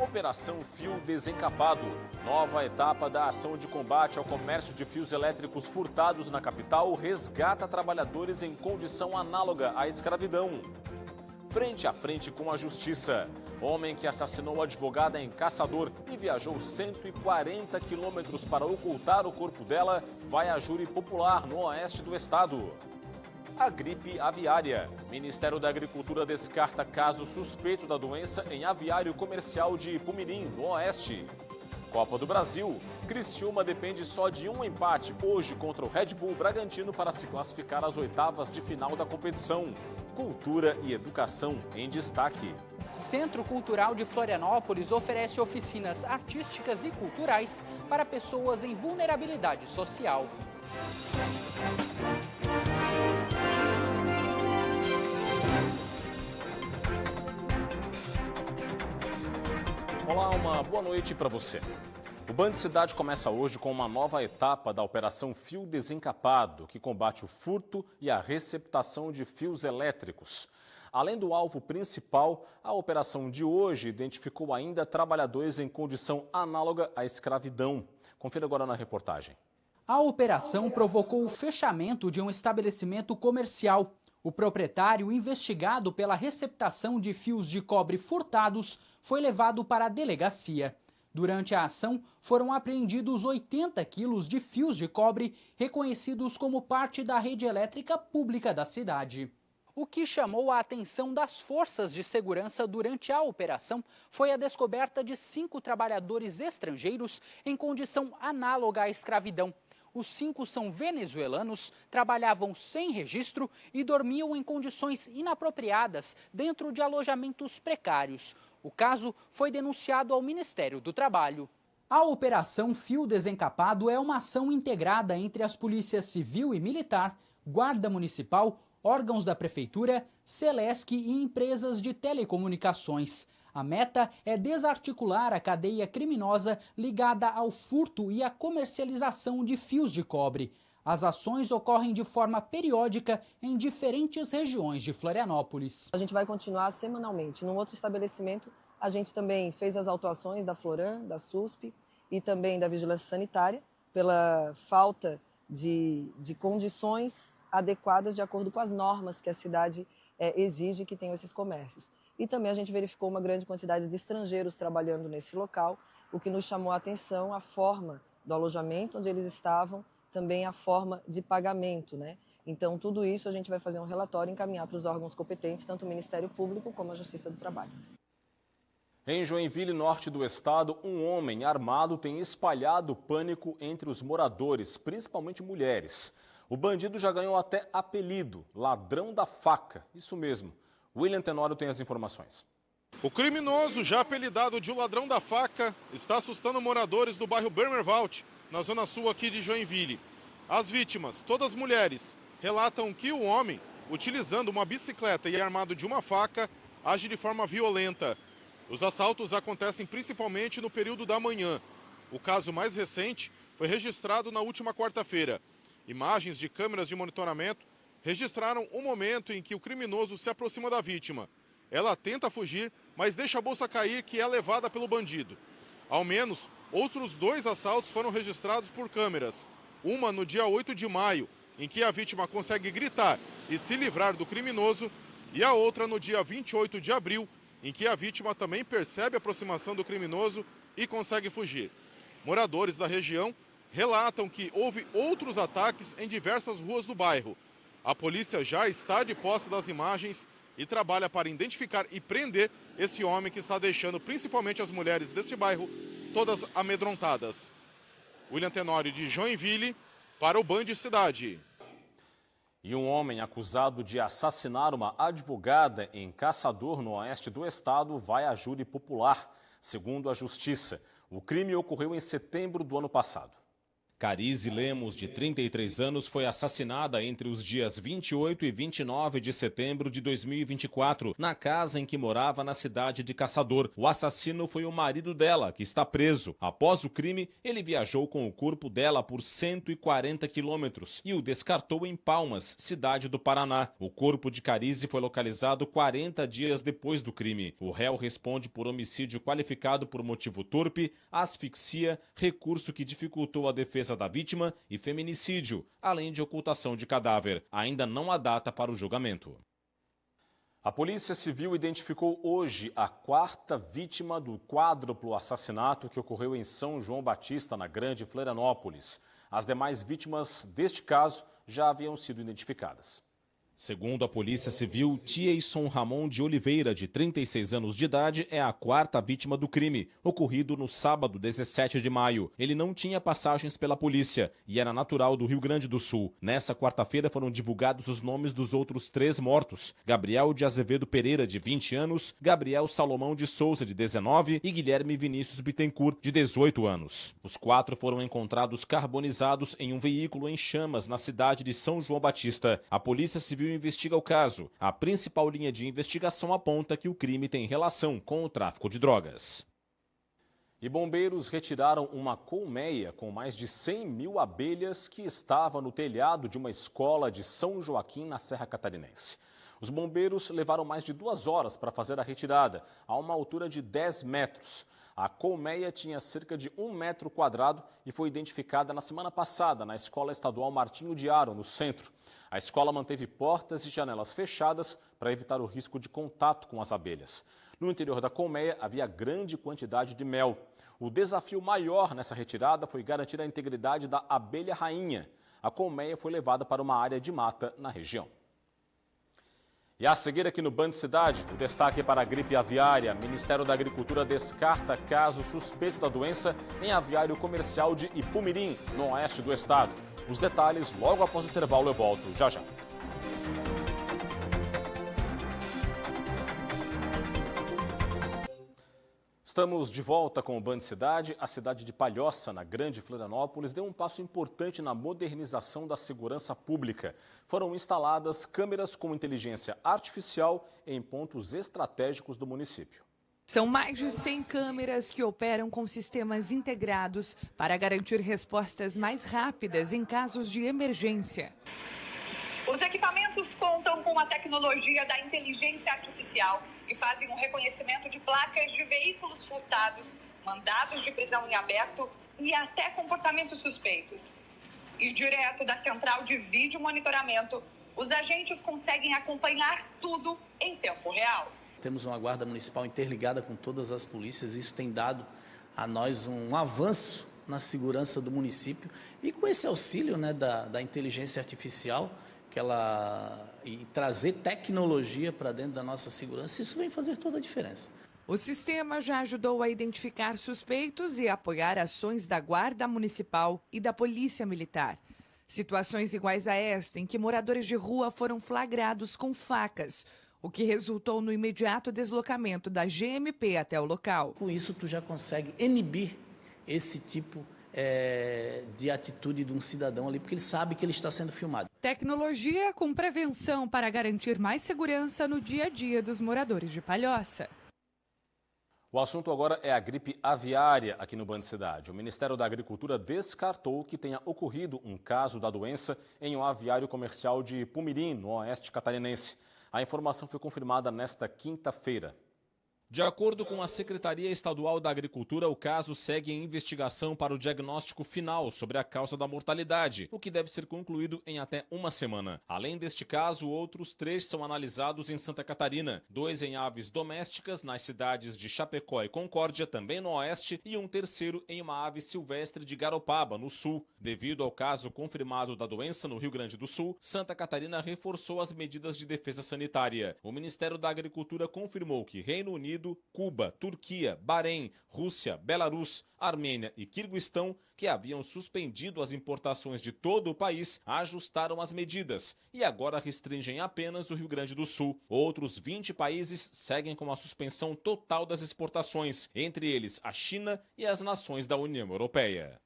Operação Fio Desencapado, nova etapa da ação de combate ao comércio de fios elétricos furtados na capital, resgata trabalhadores em condição análoga à escravidão. Frente a frente com a justiça, homem que assassinou advogada em Caçador e viajou 140 quilômetros para ocultar o corpo dela, vai a júri popular no oeste do estado. A gripe aviária. Ministério da Agricultura descarta caso suspeito da doença em aviário comercial de Pumirim, no Oeste. Copa do Brasil. Criciúma depende só de um empate hoje contra o Red Bull Bragantino para se classificar às oitavas de final da competição. Cultura e educação em destaque. Centro Cultural de Florianópolis oferece oficinas artísticas e culturais para pessoas em vulnerabilidade social. Olá, uma boa noite para você. O Band Cidade começa hoje com uma nova etapa da Operação Fio Desencapado, que combate o furto e a receptação de fios elétricos. Além do alvo principal, a operação de hoje identificou ainda trabalhadores em condição análoga à escravidão. Confira agora na reportagem. A operação provocou o fechamento de um estabelecimento comercial. O proprietário, investigado pela receptação de fios de cobre furtados, foi levado para a delegacia. Durante a ação, foram apreendidos 80 quilos de fios de cobre, reconhecidos como parte da rede elétrica pública da cidade. O que chamou a atenção das forças de segurança durante a operação foi a descoberta de 5 trabalhadores estrangeiros em condição análoga à escravidão. Os 5 são venezuelanos, trabalhavam sem registro e dormiam em condições inapropriadas dentro de alojamentos precários. O caso foi denunciado ao Ministério do Trabalho. A Operação Fio Desencapado é uma ação integrada entre as polícias civil e militar, Guarda Municipal, órgãos da Prefeitura, Celesc e empresas de telecomunicações. A meta é desarticular a cadeia criminosa ligada ao furto e à comercialização de fios de cobre. As ações ocorrem de forma periódica em diferentes regiões de Florianópolis. A gente vai continuar semanalmente. Num outro estabelecimento, a gente também fez as autuações da Floran, da SUSP e também da Vigilância Sanitária pela falta de condições adequadas de acordo com as normas que a cidade exige que tenham esses comércios. E também a gente verificou uma grande quantidade de estrangeiros trabalhando nesse local, o que nos chamou a atenção a forma do alojamento onde eles estavam, também a forma de pagamento, né? Então, tudo isso a gente vai fazer um relatório e encaminhar para os órgãos competentes, tanto o Ministério Público como a Justiça do Trabalho. Em Joinville, norte do estado, um homem armado tem espalhado pânico entre os moradores, principalmente mulheres. O bandido já ganhou até apelido, ladrão da faca. Isso mesmo. William Tenório tem as informações. O criminoso, já apelidado de o ladrão da faca, está assustando moradores do bairro Bermerwald, na zona sul aqui de Joinville. As vítimas, todas mulheres, relatam que o homem, utilizando uma bicicleta e armado de uma faca, age de forma violenta. Os assaltos acontecem principalmente no período da manhã. O caso mais recente foi registrado na última quarta-feira. Imagens de câmeras de monitoramento registraram o momento em que o criminoso se aproxima da vítima. Ela tenta fugir, mas deixa a bolsa cair, que é levada pelo bandido. Ao menos, outros 2 assaltos foram registrados por câmeras. Uma no dia 8 de maio, em que a vítima consegue gritar e se livrar do criminoso, e a outra no dia 28 de abril, em que a vítima também percebe a aproximação do criminoso e consegue fugir. Moradores da região relatam que houve outros ataques em diversas ruas do bairro. A polícia já está de posse das imagens e trabalha para identificar e prender esse homem que está deixando principalmente as mulheres deste bairro todas amedrontadas. William Tenório de Joinville para o Band Cidade. E um homem acusado de assassinar uma advogada em Caçador, no oeste do estado, vai à júri popular. Segundo a Justiça, o crime ocorreu em setembro do ano passado. Carize Lemos, de 33 anos, foi assassinada entre os dias 28 e 29 de setembro de 2024, na casa em que morava na cidade de Caçador. O assassino foi o marido dela, que está preso. Após o crime, ele viajou com o corpo dela por 140 quilômetros e o descartou em Palmas, cidade do Paraná. O corpo de Carize foi localizado 40 dias depois do crime. O réu responde por homicídio qualificado por motivo torpe, asfixia, recurso que dificultou a defesa da vítima e feminicídio, além de ocultação de cadáver. Ainda não há data para o julgamento. A Polícia Civil identificou hoje a quarta vítima do quádruplo assassinato que ocorreu em São João Batista, na Grande Florianópolis. As demais vítimas deste caso já haviam sido identificadas. Segundo a Polícia Civil, Tieison Ramon de Oliveira, de 36 anos de idade, é a quarta vítima do crime, ocorrido no sábado 17 de maio. Ele não tinha passagens pela polícia e era natural do Rio Grande do Sul. Nessa quarta-feira foram divulgados os nomes dos outros 3 mortos: Gabriel de Azevedo Pereira, de 20 anos, Gabriel Salomão de Souza, de 19 e Guilherme Vinícius Bittencourt, de 18 anos. Os 4 foram encontrados carbonizados em um veículo em chamas na cidade de São João Batista. A Polícia Civil investiga o caso. A principal linha de investigação aponta que o crime tem relação com o tráfico de drogas. E bombeiros retiraram uma colmeia com mais de 100 mil abelhas que estava no telhado de uma escola de São Joaquim, na Serra Catarinense. Os bombeiros levaram mais de 2 horas para fazer a retirada, a uma altura de 10 metros. A colmeia tinha cerca de 1 metro quadrado e foi identificada na semana passada na Escola Estadual Martinho de Haro, no centro. A escola manteve portas e janelas fechadas para evitar o risco de contato com as abelhas. No interior da colmeia havia grande quantidade de mel. O desafio maior nessa retirada foi garantir a integridade da abelha rainha. A colmeia foi levada para uma área de mata na região. E a seguir aqui no Band Cidade, o destaque para a gripe aviária. Ministério da Agricultura descarta caso suspeito da doença em aviário comercial de Ipumirim, no oeste do estado. Os detalhes logo após o intervalo, eu volto já já. Estamos de volta com o Band Cidade. A cidade de Palhoça, na Grande Florianópolis, deu um passo importante na modernização da segurança pública. Foram instaladas câmeras com inteligência artificial em pontos estratégicos do município. São mais de 100 câmeras que operam com sistemas integrados para garantir respostas mais rápidas em casos de emergência. Os equipamentos contam com a tecnologia da inteligência artificial e fazem um reconhecimento de placas de veículos furtados, mandados de prisão em aberto e até comportamentos suspeitos. E direto da central de vídeo monitoramento, os agentes conseguem acompanhar tudo em tempo real. Temos uma guarda municipal interligada com todas as polícias, isso tem dado a nós um avanço na segurança do município e com esse auxílio, né, da inteligência artificial, e trazer tecnologia para dentro da nossa segurança, isso vem fazer toda a diferença. O sistema já ajudou a identificar suspeitos e apoiar ações da Guarda Municipal e da Polícia Militar. Situações iguais a esta, em que moradores de rua foram flagrados com facas, o que resultou no imediato deslocamento da GMP até o local. Com isso, tu já consegue inibir esse tipo de atitude de um cidadão ali, porque ele sabe que ele está sendo filmado. Tecnologia com prevenção para garantir mais segurança no dia a dia dos moradores de Palhoça. O assunto agora é a gripe aviária aqui no Band Cidade. O Ministério da Agricultura descartou que tenha ocorrido um caso da doença em um aviário comercial de Ipumirim, no oeste catarinense. A informação foi confirmada nesta quinta-feira. De acordo com a Secretaria Estadual da Agricultura, o caso segue em investigação para o diagnóstico final sobre a causa da mortalidade, o que deve ser concluído em até 1 semana. Além deste caso, outros 3 são analisados em Santa Catarina, 2 em aves domésticas nas cidades de Chapecó e Concórdia, também no oeste, e um terceiro em uma ave silvestre de Garopaba, no sul. Devido ao caso confirmado da doença no Rio Grande do Sul, Santa Catarina reforçou as medidas de defesa sanitária. O Ministério da Agricultura confirmou que Reino Unido, Cuba, Turquia, Bahrein, Rússia, Belarus, Armênia e Quirguistão, que haviam suspendido as importações de todo o país, ajustaram as medidas e agora restringem apenas o Rio Grande do Sul. Outros 20 países seguem com a suspensão total das exportações, entre eles a China e as nações da União Europeia.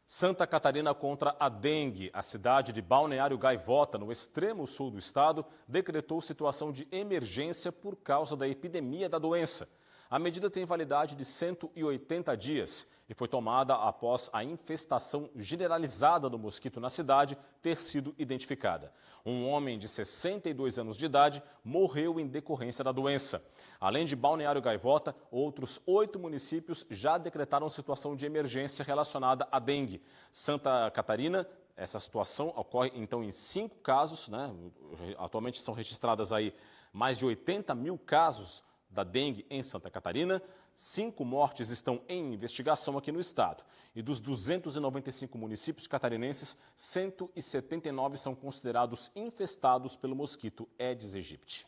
Santa Catarina contra a dengue. A cidade de Balneário Gaivota, no extremo sul do estado, decretou situação de emergência por causa da epidemia da doença. A medida tem validade de 180 dias e foi tomada após a infestação generalizada do mosquito na cidade ter sido identificada. Um homem de 62 anos de idade morreu em decorrência da doença. Além de Balneário Gaivota, outros 8 municípios já decretaram situação de emergência relacionada à dengue. Santa Catarina, essa situação ocorre então em 5 casos, né? Atualmente são registradas aí mais de 80 mil casos da dengue em Santa Catarina. 5 mortes estão em investigação aqui no estado. E dos 295 municípios catarinenses, 179 são considerados infestados pelo mosquito Aedes aegypti.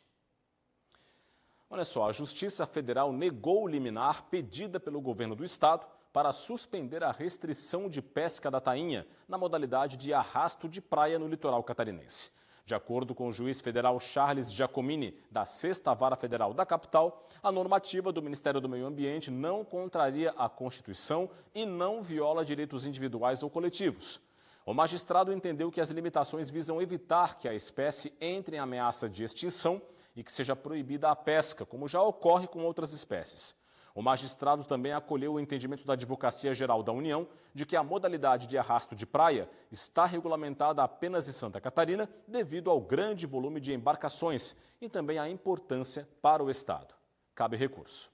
Olha só, a Justiça Federal negou liminar pedida pelo governo do estado para suspender a restrição de pesca da tainha na modalidade de arrasto de praia no litoral catarinense. De acordo com o juiz federal Charles Giacomini, da 6ª Vara Federal da capital, a normativa do Ministério do Meio Ambiente não contraria a Constituição e não viola direitos individuais ou coletivos. O magistrado entendeu que as limitações visam evitar que a espécie entre em ameaça de extinção e que seja proibida a pesca, como já ocorre com outras espécies. O magistrado também acolheu o entendimento da Advocacia Geral da União de que a modalidade de arrasto de praia está regulamentada apenas em Santa Catarina devido ao grande volume de embarcações e também à importância para o estado. Cabe recurso.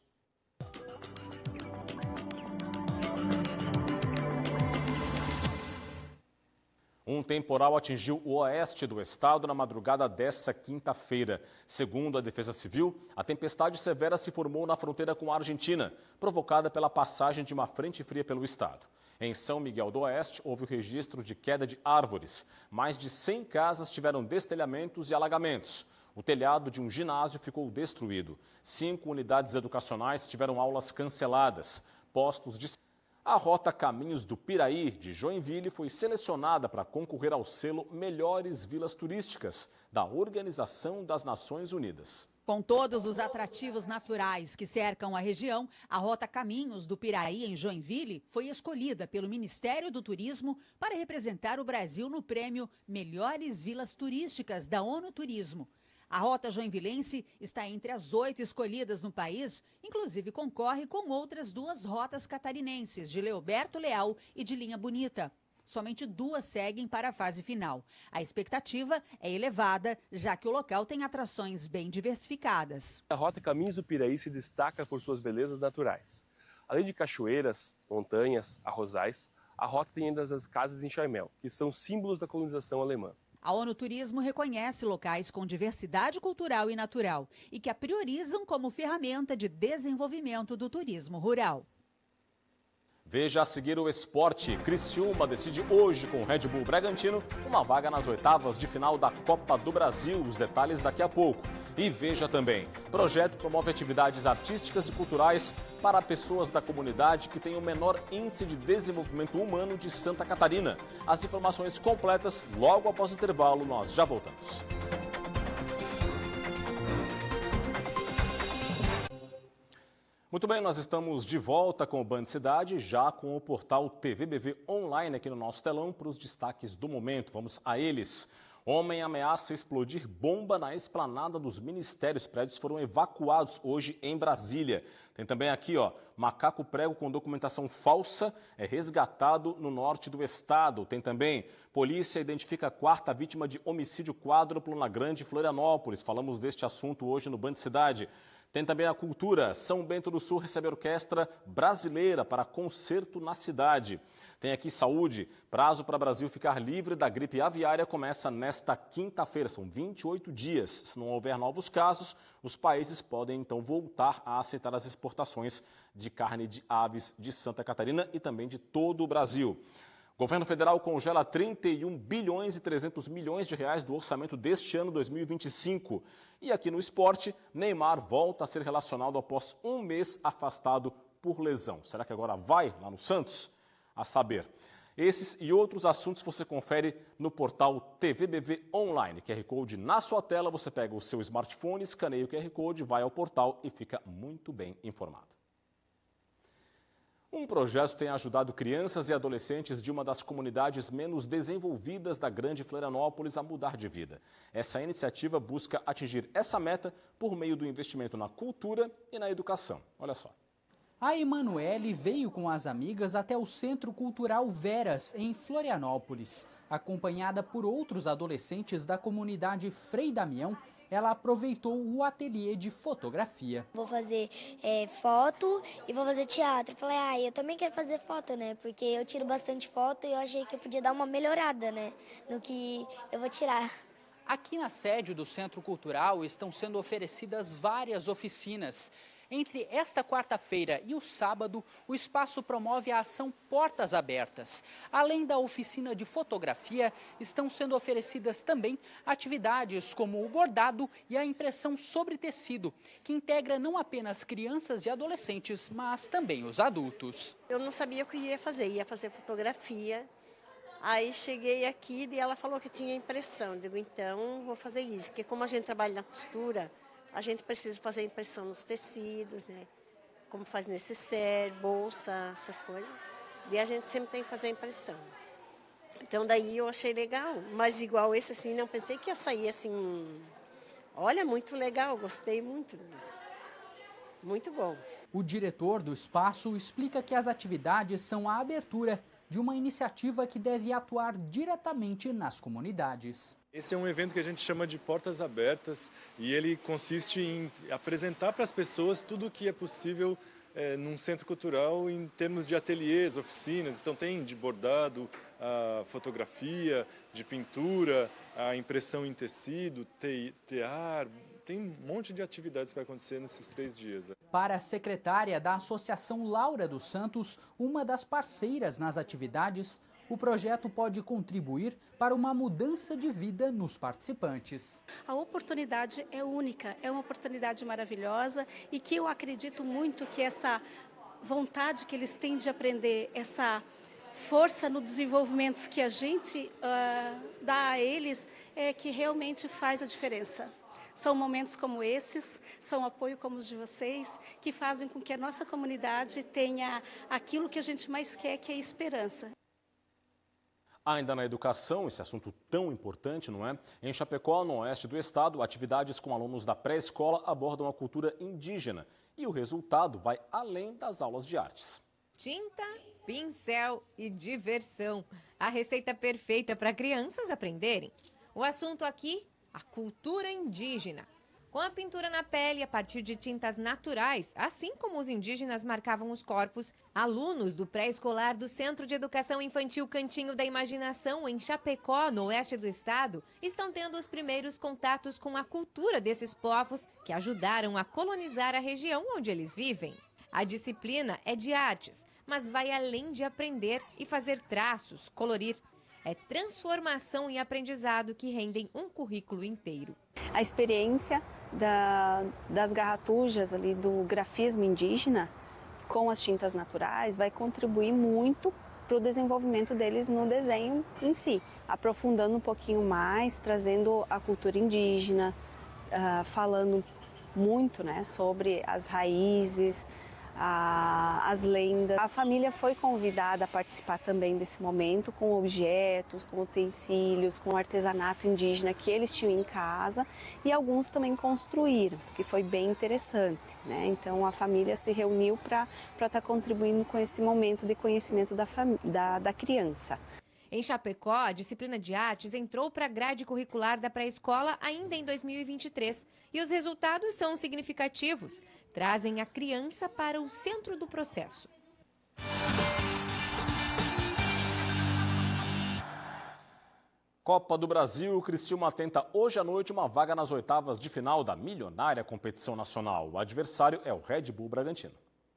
Um temporal atingiu o oeste do estado na madrugada desta quinta-feira. Segundo a Defesa Civil, a tempestade severa se formou na fronteira com a Argentina, provocada pela passagem de uma frente fria pelo estado. Em São Miguel do Oeste, houve o registro de queda de árvores. Mais de 100 casas tiveram destelhamentos e alagamentos. O telhado de um ginásio ficou destruído. 5 unidades educacionais tiveram aulas canceladas. Postos de... A rota Caminhos do Piraí, de Joinville, foi selecionada para concorrer ao selo Melhores Vilas Turísticas, da Organização das Nações Unidas. Com todos os atrativos naturais que cercam a região, a rota Caminhos do Piraí, em Joinville, foi escolhida pelo Ministério do Turismo para representar o Brasil no prêmio Melhores Vilas Turísticas da ONU Turismo. A rota joinvilense está entre as 8 escolhidas no país, inclusive concorre com outras 2 rotas catarinenses, de Leoberto Leal e de Linha Bonita. Somente 2 seguem para a fase final. A expectativa é elevada, já que o local tem atrações bem diversificadas. A rota Caminhos do Piraí se destaca por suas belezas naturais. Além de cachoeiras, montanhas, arrozais, a rota tem ainda as casas em Chaimel, que são símbolos da colonização alemã. A ONU Turismo reconhece locais com diversidade cultural e natural e que a priorizam como ferramenta de desenvolvimento do turismo rural. Veja a seguir o esporte. Criciúma decide hoje com o Red Bull Bragantino uma vaga nas oitavas de final da Copa do Brasil. Os detalhes daqui a pouco. E veja também, projeto promove atividades artísticas e culturais para pessoas da comunidade que tem o menor índice de desenvolvimento humano de Santa Catarina. As informações completas logo após o intervalo, nós já voltamos. Muito bem, nós estamos de volta com o Band Cidade, já com o portal TVBV Online aqui no nosso telão para os destaques do momento. Vamos a eles. Homem ameaça explodir bomba na esplanada dos ministérios. Prédios foram evacuados hoje em Brasília. Tem também aqui, macaco prego com documentação falsa é resgatado no norte do estado. Tem também, polícia identifica a 4ª vítima de homicídio quádruplo na Grande Florianópolis. Falamos deste assunto hoje no Band Cidade. Tem também a cultura. São Bento do Sul recebe a orquestra brasileira para concerto na cidade. Tem aqui saúde. Prazo para o Brasil ficar livre da gripe aviária começa nesta quinta-feira. São 28 dias. Se não houver novos casos, os países podem então voltar a aceitar as exportações de carne de aves de Santa Catarina e também de todo o Brasil. O governo federal congela 31 bilhões e 300 milhões de reais do orçamento deste ano 2025. E aqui no esporte, Neymar volta a ser relacionado após um mês afastado por lesão. Será que agora vai lá no Santos? A saber. Esses e outros assuntos você confere no portal TVBV Online. QR Code na sua tela, você pega o seu smartphone, escaneia o QR Code, vai ao portal e fica muito bem informado. Um projeto tem ajudado crianças e adolescentes de uma das comunidades menos desenvolvidas da Grande Florianópolis a mudar de vida. Essa iniciativa busca atingir essa meta por meio do investimento na cultura e na educação. Olha só. A Emanuele veio com as amigas até o Centro Cultural Veras, em Florianópolis. Acompanhada por outros adolescentes da comunidade Frei Damião, ela aproveitou o ateliê de fotografia. Vou fazer foto e vou fazer teatro. Falei, eu também quero fazer foto, né? Porque eu tiro bastante foto e eu achei que eu podia dar uma melhorada, né? No que eu vou tirar. Aqui na sede do Centro Cultural estão sendo oferecidas várias oficinas. Entre esta quarta-feira e o sábado, o espaço promove a ação Portas Abertas. Além da oficina de fotografia, estão sendo oferecidas também atividades como o bordado e a impressão sobre tecido, que integra não apenas crianças e adolescentes, mas também os adultos. Eu não sabia o que ia fazer fotografia. Aí cheguei aqui e ela falou que tinha impressão. Digo, então vou fazer isso, porque como a gente trabalha na costura, a gente precisa fazer impressão nos tecidos, né? Como faz necessaire, bolsa, essas coisas. E a gente sempre tem que fazer impressão. Então daí eu achei legal, mas igual esse assim, não pensei que ia sair assim. Olha, muito legal, gostei muito disso. Muito bom. O diretor do espaço explica que as atividades são a abertura de uma iniciativa que deve atuar diretamente nas comunidades. Esse é um evento que a gente chama de Portas Abertas e ele consiste em apresentar para as pessoas tudo o que é possível num centro cultural em termos de ateliês, oficinas. Então tem de bordado, a fotografia, de pintura, a impressão em tecido, tear. Tem um monte de atividades que vai acontecer nesses 3 dias. Para a secretária da Associação Laura dos Santos, uma das parceiras nas atividades, o projeto pode contribuir para uma mudança de vida nos participantes. A oportunidade é única, é uma oportunidade maravilhosa e que eu acredito muito que essa vontade que eles têm de aprender, essa força no desenvolvimento que a gente dá a eles é que realmente faz a diferença. São momentos como esses, são apoio como os de vocês, que fazem com que a nossa comunidade tenha aquilo que a gente mais quer, que é a esperança. Ainda na educação, esse assunto tão importante, não é? Em Chapecó, no oeste do estado, atividades com alunos da pré-escola abordam a cultura indígena. E o resultado vai além das aulas de artes. Tinta, pincel e diversão. A receita perfeita para crianças aprenderem. O assunto aqui, a cultura indígena. Com a pintura na pele a partir de tintas naturais, assim como os indígenas marcavam os corpos, alunos do pré-escolar do Centro de Educação Infantil Cantinho da Imaginação, em Chapecó, no oeste do estado, estão tendo os primeiros contatos com a cultura desses povos que ajudaram a colonizar a região onde eles vivem. A disciplina é de artes, mas vai além de aprender e fazer traços, colorir. É transformação e aprendizado que rendem um currículo inteiro. A experiência das garratujas ali do grafismo indígena com as tintas naturais vai contribuir muito para o desenvolvimento deles no desenho em si, aprofundando um pouquinho mais, trazendo a cultura indígena, falando muito, né, sobre as raízes, as lendas. A família foi convidada a participar também desse momento com objetos, com utensílios, com artesanato indígena que eles tinham em casa e alguns também construíram, que foi bem interessante, né? Então a família se reuniu para estar contribuindo com esse momento de conhecimento da criança. Em Chapecó, a disciplina de artes entrou para a grade curricular da pré-escola ainda em 2023 e os resultados são significativos. Trazem a criança para o centro do processo. Copa do Brasil, Criciúma tenta hoje à noite uma vaga nas oitavas de final da milionária competição nacional. O adversário é o Red Bull Bragantino.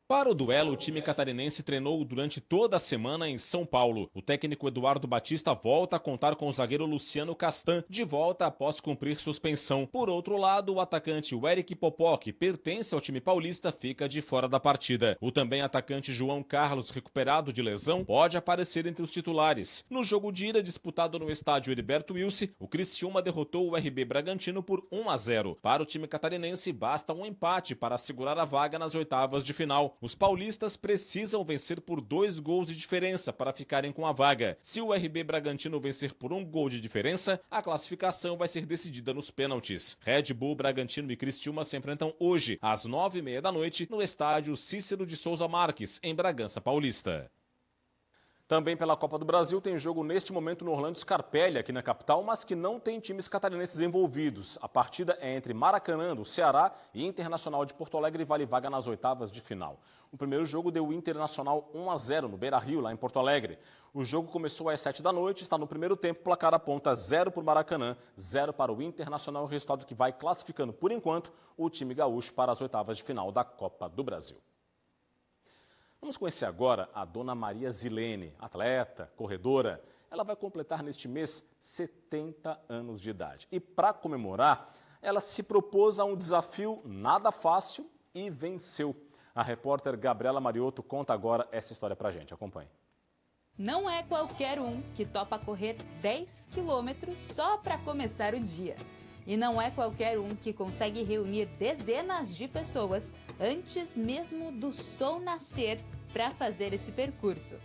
Para o duelo, o time catarinense treinou durante toda a semana em São Paulo. O técnico Eduardo Batista volta a contar com o zagueiro Luciano Castan, de volta após cumprir suspensão. Por outro lado, o atacante Eric Popó, que pertence ao time paulista, fica de fora da partida. O também atacante João Carlos, recuperado de lesão, pode aparecer entre os titulares. No jogo de ida, disputado no estádio Heriberto Wilson, o Criciúma derrotou o RB Bragantino por 1-0. Para o time catarinense, basta um empate para assegurar a vaga nas oitavas de final. final. Os paulistas precisam vencer por 2 gols de diferença para ficarem com a vaga. Se o RB Bragantino vencer por 1 gol de diferença, a classificação vai ser decidida nos pênaltis. Red Bull, Bragantino e Criciúma se enfrentam hoje, às 9h30 da noite, no estádio Cícero de Souza Marques, em Bragança Paulista. Também pela Copa do Brasil tem jogo neste momento no Orlando Scarpelli, aqui na capital, mas que não tem times catarinenses envolvidos. A partida é entre Maracanã, do Ceará, e Internacional de Porto Alegre e vale vaga nas oitavas de final. O primeiro jogo deu o Internacional 1-0 no Beira-Rio, lá em Porto Alegre. O jogo começou às 7 da noite, está no primeiro tempo, placar aponta 0 para o Maracanã, 0 para o Internacional, o resultado que vai classificando, por enquanto, o time gaúcho para as oitavas de final da Copa do Brasil. Vamos conhecer agora a dona Maria Zilene, atleta, corredora. Ela vai completar neste mês 70 anos de idade. E para comemorar, ela se propôs a um desafio nada fácil e venceu. A repórter Gabriela Mariotto conta agora essa história pra gente. Acompanhe. Não é qualquer um que topa correr 10 quilômetros só para começar o dia. E não é qualquer um que consegue reunir dezenas de pessoas antes mesmo do sol nascer para fazer esse percurso.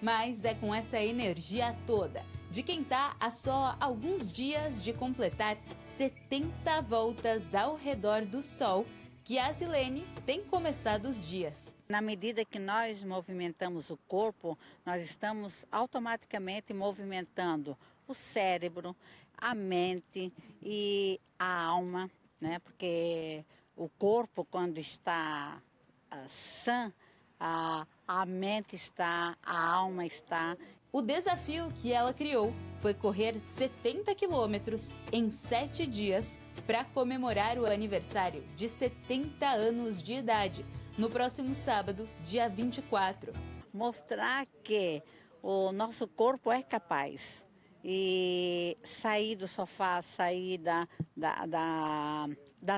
Mas é com essa energia toda de quem está a só alguns dias de completar 70 voltas ao redor do Sol que a Zilene tem começado os dias. Na medida que nós movimentamos o corpo, nós estamos automaticamente movimentando o cérebro, a mente e a alma, né? Porque o corpo, quando está sã, a mente está, a alma está. O desafio que ela criou foi correr 70 quilômetros em 7 dias para comemorar o aniversário de 70 anos de idade, no próximo sábado, dia 24. Mostrar que o nosso corpo é capaz. E sair do sofá, sair da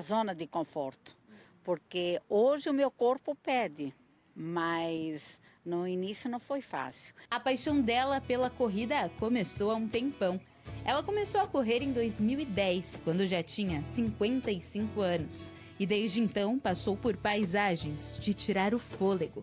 zona de conforto. Porque hoje o meu corpo pede, mas no início não foi fácil. A paixão dela pela corrida começou há um tempão. Ela começou a correr em 2010, quando já tinha 55 anos. E desde então passou por paisagens de tirar o fôlego.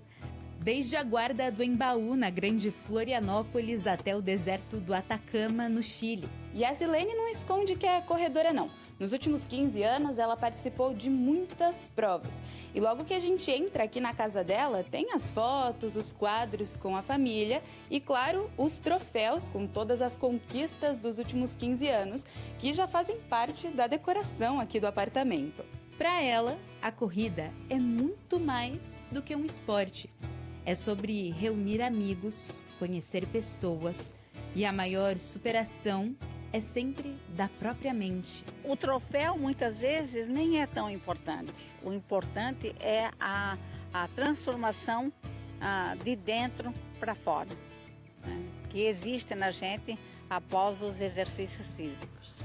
Desde a Guarda do Embaú, na Grande Florianópolis, até o deserto do Atacama, no Chile. E a Zilene não esconde que é corredora, não. Nos últimos 15 anos, ela participou de muitas provas. E logo que a gente entra aqui na casa dela, tem as fotos, os quadros com a família e, claro, os troféus com todas as conquistas dos últimos 15 anos, que já fazem parte da decoração aqui do apartamento. Para ela, a corrida é muito mais do que um esporte. É sobre reunir amigos, conhecer pessoas e a maior superação é sempre da própria mente. O troféu muitas vezes nem é tão importante. O importante é a transformação de dentro para fora, né, que existe na gente após os exercícios físicos.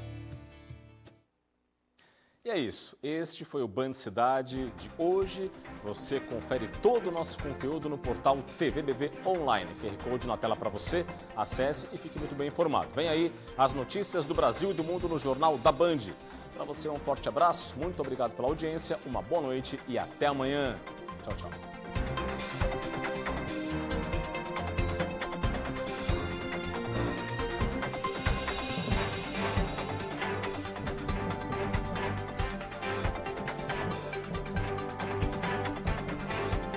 E é isso, este foi o Band Cidade de hoje. Você confere todo o nosso conteúdo no portal TVBV Online. QR Code na tela para você, acesse e fique muito bem informado. Vem aí as notícias do Brasil e do mundo no Jornal da Band. Para você um forte abraço, muito obrigado pela audiência, uma boa noite e até amanhã. Tchau, tchau.